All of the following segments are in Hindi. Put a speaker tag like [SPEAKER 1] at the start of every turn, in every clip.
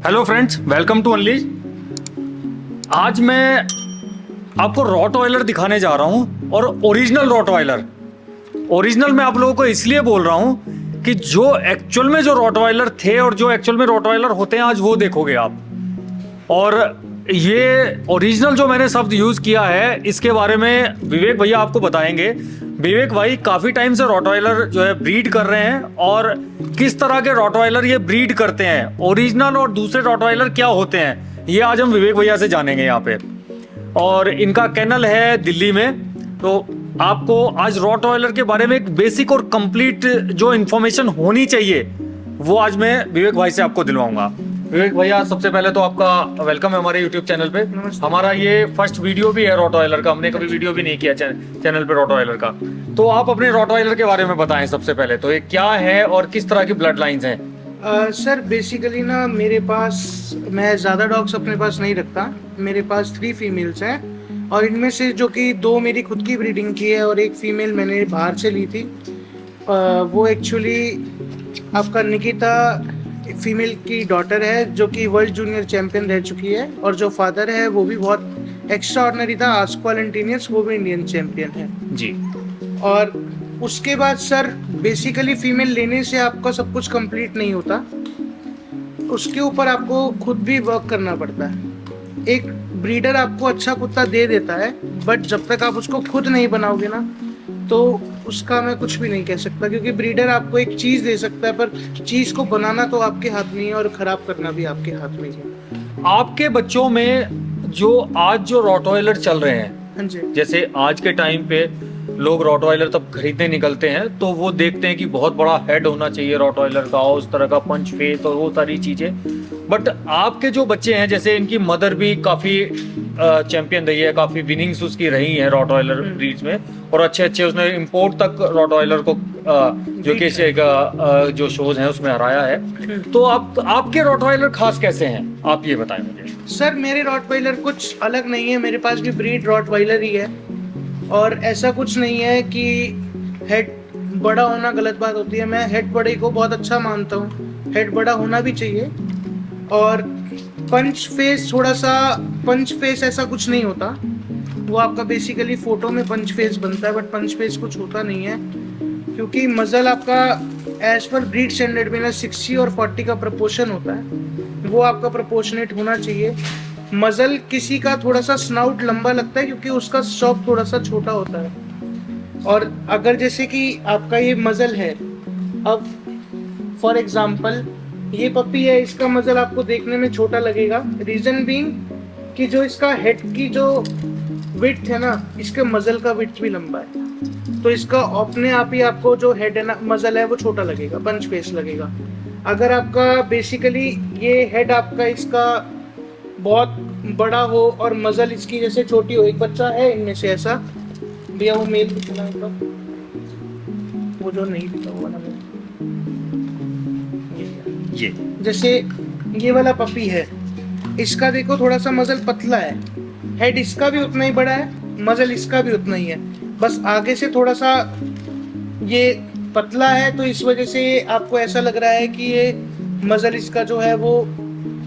[SPEAKER 1] हेलो फ्रेंड्स, वेलकम टू अनलीज। आज मैं आपको रॉटवाइलर दिखाने जा रहा हूं और ओरिजिनल रॉटवाइलर। ओरिजिनल मैं आप लोगों को इसलिए बोल रहा हूं कि जो एक्चुअल में जो रॉटवाइलर थे और जो एक्चुअल में रॉटवाइलर होते हैं आज वो देखोगे आप। और ये ओरिजिनल जो मैंने शब्द यूज किया है इसके बारे में विवेक भैया आपको बताएंगे। विवेक भाई काफी टाइम से रॉटवाइलर जो है ब्रीड कर रहे हैं और किस तरह के रॉटवाइलर ये ब्रीड करते हैं, ओरिजिनल और दूसरे रॉटवाइलर क्या होते हैं, ये आज हम विवेक भैया से जानेंगे यहाँ पे। और इनका कैनल है दिल्ली में, तो आपको आज रॉटवाइलर के बारे में एक बेसिक और कंप्लीट जो इन्फॉर्मेशन होनी चाहिए वो आज मैं विवेक भाई से आपको दिलवाऊंगा। विवेक भैया, सबसे पहले तो आपका वेलकम है हमारे YouTube चैनल पे। हमारा ये फर्स्ट वीडियो भी है रॉटवाइलर का, हमने कभी वीडियो भी नहीं किया चैनल पे रॉटवाइलर का। तो आप अपने रॉटवाइलर के बारे में बताएं सबसे पहले, तो ये क्या है और किस तरह की ब्लड लाइंस हैं?
[SPEAKER 2] सर बेसिकली ना मेरे पास, मैं ज़्यादा डॉग्स अपने पास नहीं रखता। मेरे पास 3 फीमेल्स हैं और इनमें से जो कि 2 मेरी खुद की ब्रीडिंग की है और एक फीमेल मैंने बाहर से ली थी। वो एक्चुअली आपका निकिता फीमेल की डॉटर है जो कि वर्ल्ड जूनियर चैंपियन रह चुकी है, और जो फादर है वो भी बहुत एक्स्ट्रा ऑर्डिनरी था, आस्को वैलेंटिनियस, वो भी इंडियन चैंपियन है
[SPEAKER 1] जी।
[SPEAKER 2] और उसके बाद सर बेसिकली फीमेल लेने से आपका सब कुछ कंप्लीट नहीं होता, उसके ऊपर आपको खुद भी वर्क करना पड़ता है। एक ब्रीडर आपको अच्छा कुत्ता दे देता है, बट जब तक आप उसको खुद नहीं बनाओगे ना तो उसका मैं कुछ भी नहीं कह सकता, क्योंकि ब्रीडर आपको एक चीज़ दे सकता है पर चीज़ को बनाना तो आपके हाथ में ही है और ख़राब करना भी आपके हाथ में ही है।
[SPEAKER 1] आपके बच्चों में जो रॉटवाइलर चल रहे हैं,
[SPEAKER 2] हाँ जी,
[SPEAKER 1] जैसे आज के टाइम पे लोग रॉटवाइलर तब खरीदने निकलते हैं तो वो देखते हैं कि बहुत बड़ा हेड होना चाहिए रॉटवाइलर का, उस तरह का पंच फेस और वो सारी चीजें। बट आपके जो बच्चे हैं, जैसे इनकी मदर भी काफी चैंपियन रही है, काफी विनिंग्स उसकी रही हैं रॉटवाइलर ब्रीड्स में, और अच्छे उसने इंपोर्ट तक रॉटवाइलर को जो कि जो शोज हैं उसमें हराया है। तो आपके रॉटवाइलर खास कैसे हैं, आप ये बताएं मुझे।
[SPEAKER 2] सर मेरे रॉटवाइलर कुछ अलग नहीं है, मेरे पास भी ब्रीड रॉटवाइलर ही है और ऐसा कुछ नहीं है कि हेड बड़ा होना गलत बात होती है। मैं हेड बड़े को बहुत अच्छा मानता हूँ, हेड बड़ा होना भी चाहिए। और पंच फेस ऐसा कुछ नहीं होता, वो आपका बेसिकली फोटो में पंच फेस बनता है, बट पंच फेस कुछ होता नहीं है, क्योंकि मजल आपका एज पर ब्रीड स्टैंडर्ड में ना 60 और 40 का प्रपोर्शन होता है, वो आपका प्रपोर्शनेट होना चाहिए। मजल किसी का थोड़ा सा स्नाउट लंबा लगता है क्योंकि उसका स्टॉप थोड़ा सा छोटा होता है, और अगर जैसे कि आपका ये मजल है, अब फॉर एग्जांपल ये पपी है, इसका मजल आपको देखने में छोटा लगेगा, रीजन बीइंग कि जो इसका हेड की जो विड्थ है ना, इसके मजल का विड्थ भी लंबा है, तो इसका अपने आप ही आपको जो हेड है ना, मजल है वो छोटा लगेगा, पंच फेस लगेगा। अगर आपका बेसिकली ये हेड आपका इसका बहुत बड़ा हो और मजल इसकी जैसे छोटी हो, एक बच्चा है इनमें से ऐसा, भैया वो मेल दिखना है तो वो जो नहीं दिखा हुआ ना,
[SPEAKER 1] ये
[SPEAKER 2] जैसे ये वाला पपी है, इसका देखो थोड़ा सा मजल पतला है, हेड इसका भी उतना ही बड़ा है, मजल इसका भी उतना ही है, बस आगे से थोड़ा सा ये पतला है, तो इस वजह से आपको ऐसा लग रहा है कि ये मजल इसका जो है वो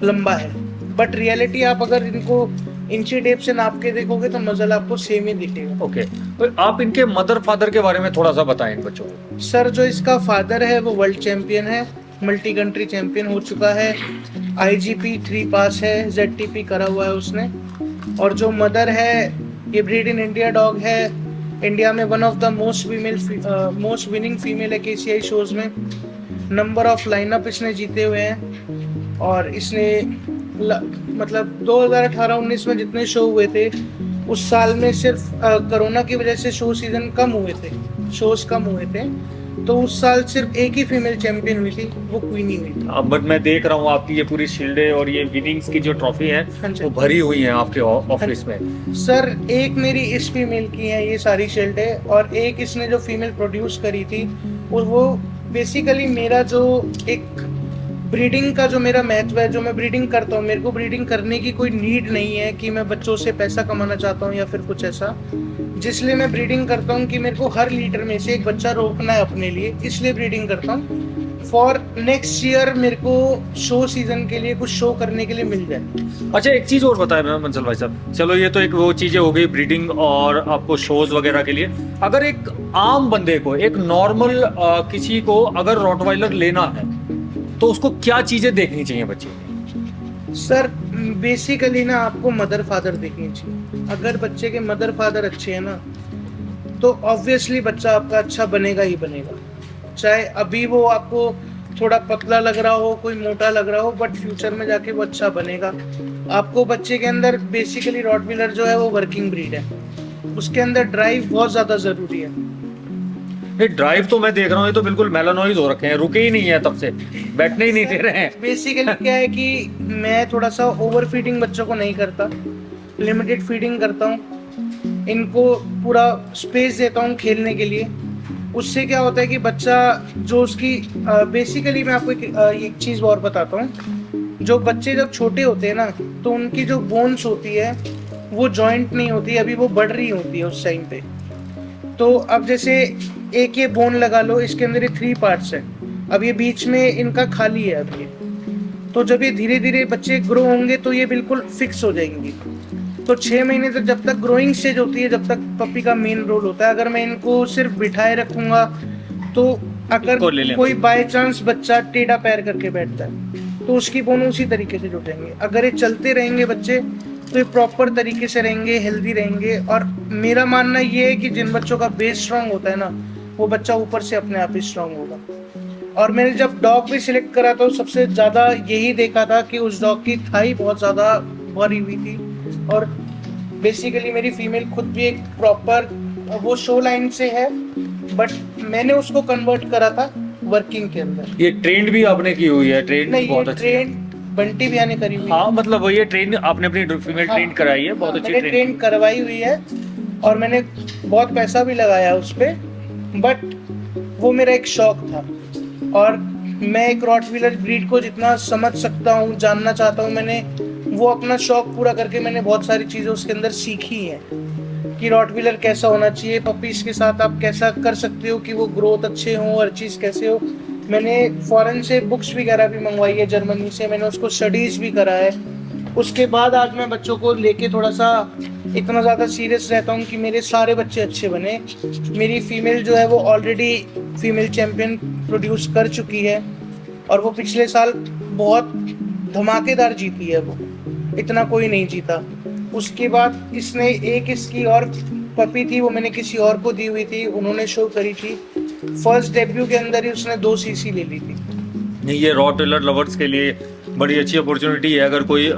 [SPEAKER 2] लंबा है, बट रियलिटी आप अगर इनको इंची टेप से नाप के देखोगे तो मजल आपको सेम ही दिखेगा।
[SPEAKER 1] ओके, तो आप इनके मदर फादर के बारे में थोड़ा सा बताएं इन बच्चों को।
[SPEAKER 2] सर जो इसका फादर है वो वर्ल्ड चैंपियन है, मल्टी कंट्री चैंपियन हो चुका है, IGP 3 पास है, ZTP करा हुआ है उसने। और जो मदर है ये ब्रीड इन इंडिया डॉग है, इंडिया में one of the most winning female है KCI शोज में, नंबर ऑफ लाइनअप इसने जीते हुए हैं, और इसने मतलब 2018-19 में जितने शो हुए थे उस साल में सिर्फ कोरोना की वजह से शोज कम हुए थे, तो उस साल सिर्फ एक ही फीमेल चैंपियन हुई थी, वो क्वीनी हुई थी।
[SPEAKER 1] अब मैं देख रहा हूँ आपकी ये पूरी शील्डें और ये विनिंग्स की जो ट्रॉफी है वो भरी हुई है आपके ऑफिस में।
[SPEAKER 2] सर एक मेरी इस फीमेल की है ये सारी शील्डें, और एक इसने जो फीमेल प्रोड्यूस करी थी वो बेसिकली मेरा जो एक ब्रीडिंग का जो मेरा महत्व है, जो मैं ब्रीडिंग करता हूँ, मेरे को ब्रीडिंग करने की कोई नीड नहीं है कि मैं बच्चों से पैसा कमाना चाहता हूँ या फिर कुछ ऐसा, जिसलिए मैं ब्रीडिंग करता हूँ कि मेरे को हर लीटर में से एक बच्चा रोकना है अपने लिए, इसलिए ब्रीडिंग करता हूँ। फॉर नेक्स्ट ईयर मेरे को शो सीजन के लिए कुछ शो करने के लिए मिल जाए।
[SPEAKER 1] अच्छा, एक चीज और बताएं मैं बंसल भाई साहब, चलो ये तो एक वो चीजें हो गई ब्रीडिंग और आपको शोज वगैरह के लिए। अगर एक आम बंदे को, एक नॉर्मल किसी को अगर रॉटवाइलर लेना है तो उसको क्या चीजें देखनी चाहिए बच्चे की?
[SPEAKER 2] सर बेसिकली ना आपको मदर फादर देखनी चाहिए। अगर बच्चे के मदर फादर अच्छे हैं ना तो ऑब्वियसली बच्चा आपका अच्छा बनेगा ही बनेगा। चाहे अभी वो आपको थोड़ा पतला लग रहा हो, कोई मोटा लग रहा हो, बट फ्यूचर में जाके वो अच्छा बनेगा। आपको बच्चे के अंदर बेसिकली रॉटवीलर जो है वो वर्किंग ब्रीड है, उसके अंदर ड्राइव बहुत ज्यादा जरूरी है।
[SPEAKER 1] ये ड्राइव तो मैं देख रहा हूँ, ये तो बिल्कुल मेलानोइज हो रखे हैं, रुके ही नहीं है तब से, बैठने ही नहीं दे रहे हैं।
[SPEAKER 2] बेसिकली क्या है कि मैं थोड़ा सा ओवर फीडिंग बच्चों को नहीं करता, लिमिटेड फीडिंग करता हूँ, इनको पूरा स्पेस देता हूँ खेलने के लिए। उससे क्या होता है कि बच्चा जो उसकी बेसिकली मैं आपको एक चीज़ और बताता हूँ। जो बच्चे जब छोटे होते हैं ना तो उनकी जो बोन्स होती है वो जॉइंट नहीं होती, अभी वो बढ़ रही होती है उस टाइम पे। तो अब जैसे एक ये बोन लगा लो, इसके अंदर ये 3 पार्ट्स है, अब ये बीच में इनका खाली है अब ये। तो जब ये धीरे धीरे बच्चे ग्रो होंगे तो ये बिल्कुल फिक्स हो जाएंगी। तो 6 महीने तक जब तक ग्रोइंग स्टेज होती है, जब तक पपी का मेन रोल होता है। अगर मैं इनको सिर्फ बिठाए रखूंगा तो अगर कोई बाय चांस बच्चा टेढ़ा पैर करके बैठता है तो उसकी बोन उसी तरीके से जुटेंगे। अगर ये चलते रहेंगे बच्चे तो ये प्रॉपर तरीके से रहेंगे, हेल्दी रहेंगे। और मेरा मानना ये है कि जिन बच्चों का बेस स्ट्रांग होता है ना वो बच्चा ऊपर से अपने आप ही स्ट्रांग होगा। और मैंने जब डॉग भी सिलेक्ट करा तो सबसे ज़्यादा यही देखा था कि उस डॉग की थाई बहुत ज़्यादा भरी हुई थी। और बेसिकली मेरी फीमेल खुद भी एक प्रॉपर वो शो लाइन से है, बट मैंने उसको कन्वर्ट करा था वर्किंग के अंदर।
[SPEAKER 1] ये ट्रेंड भी आपने की हुई है? ट्रेंड
[SPEAKER 2] नहीं,
[SPEAKER 1] बहुत
[SPEAKER 2] ये
[SPEAKER 1] अच्छी है।
[SPEAKER 2] ट्रेंड बंटी भैया ने करी हुई है।
[SPEAKER 1] हाँ, मतलब वो ये ट्रेन आपने अपनी फीमेल ट्रेन कराई है, बहुत अच्छी
[SPEAKER 2] मैंने ट्रेन करवाई हुई है और मैंने बहुत पैसा भी लगाया उस पे, बट वो मेरा एक शौक था। और मैं एक रॉटवीलर ब्रीड को जितना समझ सकता हूँ, जानना चाहता हूँ, मैंने वो अपना शौक पूरा करके मैंने बहुत सारी चीज़ें उसके अंदर सीखी हैं कि रॉटवीलर कैसा होना चाहिए, पपीज के साथ आप कैसा कर सकते हो कि वो ग्रोथ अच्छे हो, हर चीज़ कैसे हो। मैंने फॉरेन से बुक्स वगैरह भी मंगवाई है, जर्मनी से, मैंने उसको स्टडीज़ भी करा है। उसके बाद आज मैं बच्चों को लेके थोड़ा सा इतना ज़्यादा सीरियस रहता हूँ कि मेरे सारे बच्चे अच्छे बने। मेरी फीमेल जो है वो ऑलरेडी फीमेल चैम्पियन प्रोड्यूस कर चुकी है और वो पिछले साल बहुत धमाकेदार जीती है, वो इतना कोई नहीं जीता। उसके बाद इसने एक इसकी और पपी थी, वो मैंने किसी और को दी हुई थी, उन्होंने शो करी थी। फर्स्ट डेब्यू के अंदर ही उसने 2 सीसी ले ली थी।
[SPEAKER 1] नहीं, ये रॉटवीलर लवर्स के लिए बड़ी अच्छी अपॉर्चुनिटी है। अगर कोई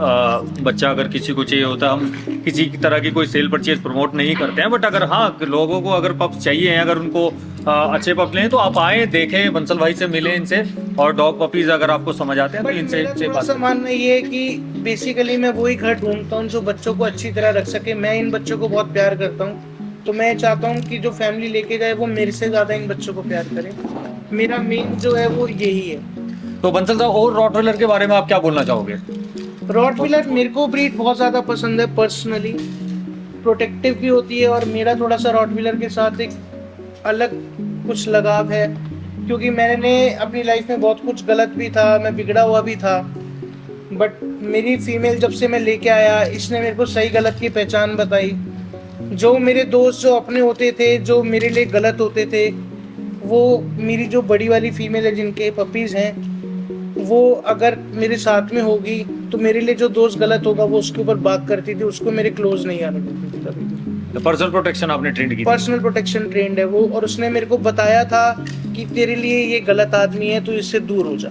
[SPEAKER 1] बच्चा अगर किसी को चाहिए होता है, हम किसी की तरह की कोई सेल परचेज प्रमोट नहीं करते हैं, बट अगर हाँ लोगों को अगर पप्स चाहिए हैं, अगर उनको अच्छे पप लें तो आप आए, देखें, बंसल भाई से मिलें इनसे, और डॉग पपीज अगर आपको समझ आते हैं तो इनसे
[SPEAKER 2] बात मानना ये है कि बेसिकली मैं वही घर ढूंढता हूँ जो बच्चों को अच्छी तरह रख सके। मैं इन बच्चों को बहुत प्यार करता हूँ, तो मैं चाहता हूँ कि जो फैमिली लेके जाए वो मेरे से ज़्यादा इन बच्चों को प्यार करे। मेरा मेन जो है वो यही है।
[SPEAKER 1] तो बंसल साहब, और रॉटवीलर के बारे में आप क्या बोलना चाहोगे?
[SPEAKER 2] रॉटवीलर मेरे को ब्रीड बहुत ज़्यादा पसंद है, पर्सनली प्रोटेक्टिव भी होती है। और मेरा थोड़ा सा रॉटवीलर के साथ एक अलग कुछ लगाव है, क्योंकि मैंने अपनी लाइफ में बहुत कुछ गलत भी था, मैं बिगड़ा हुआ भी था, बट मेरी फीमेल जब से मैं लेके आया इसने मेरे को सही गलत की पहचान बताई। जो मेरे दोस्त जो अपने होते थे, जो मेरे लिए गलत होते थे, वो मेरी जो बड़ी वाली फीमेल है जिनके पपीज़ हैं, वो अगर मेरे साथ में होगी तो मेरे लिए जो दोस्त गलत होगा वो उसके ऊपर बात करती थी, उसको मेरे क्लोज नहीं आने देती थी कभी।
[SPEAKER 1] पर्सनल प्रोटेक्शन आपने ट्रेंड की?
[SPEAKER 2] पर्सनल प्रोटेक्शन ट्रेंड है वो, और उसने मेरे को बताया था कि तेरे लिए ये गलत आदमी है, तो इससे दूर हो जा।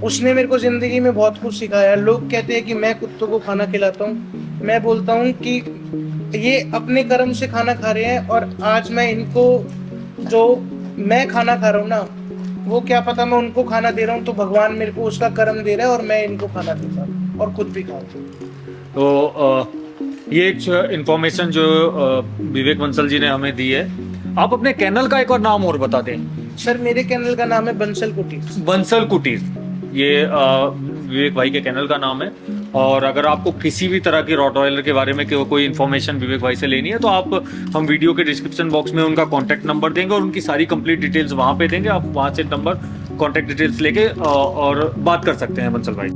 [SPEAKER 2] उसने मेरे को जिंदगी में बहुत कुछ सिखाया। लोग कहते हैं कि मैं कुत्तों को खाना खिलाता हूँ, मैं बोलता हूँ कि ये अपने कर्म से खाना खा रहे हैं, और आज मैं इनको जो मैं खाना खा रहा हूँ ना, वो क्या पता मैं उनको खाना दे रहा हूँ तो भगवान मेरे को उसका कर्म दे रहा है और मैं इनको खाना देता हूँ और खुद भी खा रहा हूँ।
[SPEAKER 1] तो ये एक इंफॉर्मेशन जो विवेक बंसल जी ने हमें दी है। आप अपने कैनल का एक और नाम और बता दें।
[SPEAKER 2] सर मेरे कैनल का नाम है बंसल कुटीर।
[SPEAKER 1] बंसल कुटीर, ये विवेक भाई के कैनल का नाम है। और अगर आपको किसी भी तरह की रॉटवाइलर के बारे में कोई इन्फॉर्मेशन विवेक भाई से लेनी है तो आप, हम वीडियो के डिस्क्रिप्शन बॉक्स में उनका कॉन्टैक्ट नंबर देंगे और उनकी सारी कंप्लीट डिटेल्स वहाँ पे देंगे। आप वहाँ से नंबर कांटेक्ट डिटेल्स लेके और बात कर सकते हैं बंसल भाई।